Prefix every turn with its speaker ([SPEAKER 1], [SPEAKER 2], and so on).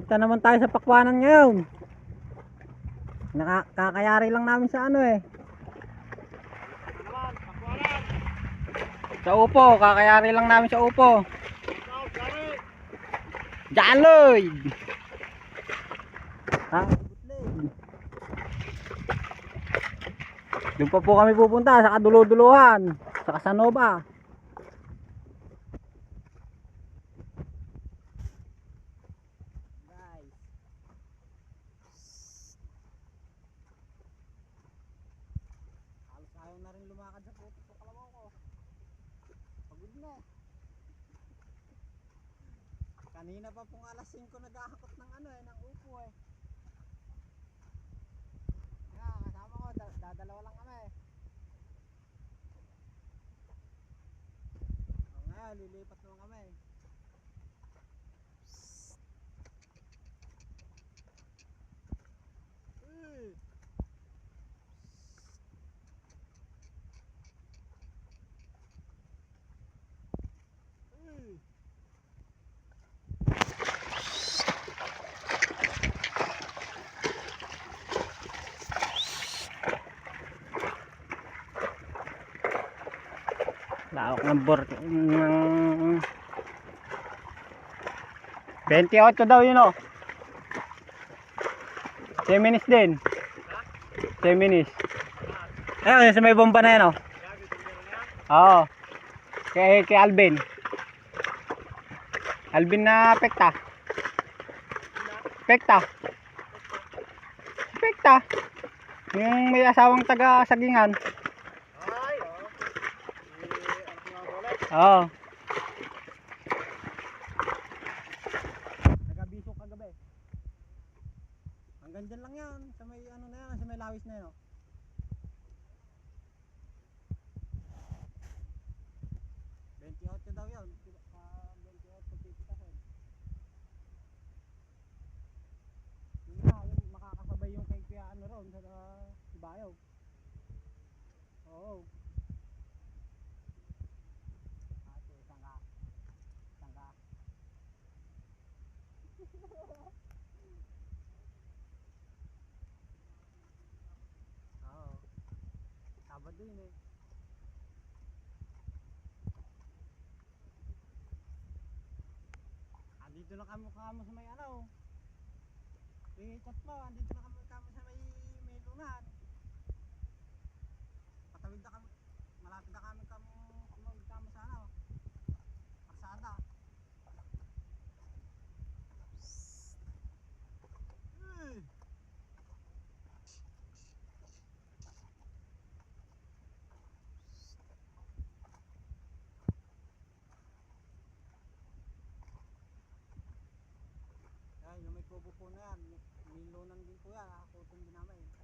[SPEAKER 1] Kita naman tayo sa pakwanan ngayon. Kakayari lang namin sa ano eh. Sa upo, kakayari lang namin sa upo. Jaloy! Ha? Doon pa po kami pupunta sa kaduluduluhan, sa Casanova. Guys. Halos ayaw na rin lumakad sa puto sa kalabaw ko. Pagod na. Kanina pa pong alas 5 naghahakot ng ano eh, ng upo eh. Kasama ko, dadalawa lang kami. Ngayon, lilipat naman kami. Lawak ng ng 28 daw yun oh. 10 minutes din. 10 minutes. Ayun, sa may bomba na yan oh. Oo. Kay Alvin. Alvin na pekta. Pekta. Pekta. Yung may asawang taga Sagingan. Oo. Nagabisok kagabi. Hanggang dyan lang yan. Sa may ano na yan. Sa may lawis na yan oh. Daw yun. 28 pipitasin. Yun na. Yung makakasabay yung kay Kuya ano ron. Sa Ibayaw. Oo. Ate, sangka. Sangka. Oo. Sabado yun eh. Andito na kami sa may ano. Chat mo, andito na kami sa may lunan. Patawid na kami. Malapit na kami magkama sa ano. Arsada. Ay, yung may kubo po na yan. May lunan din po yan. Nakakutin din namin.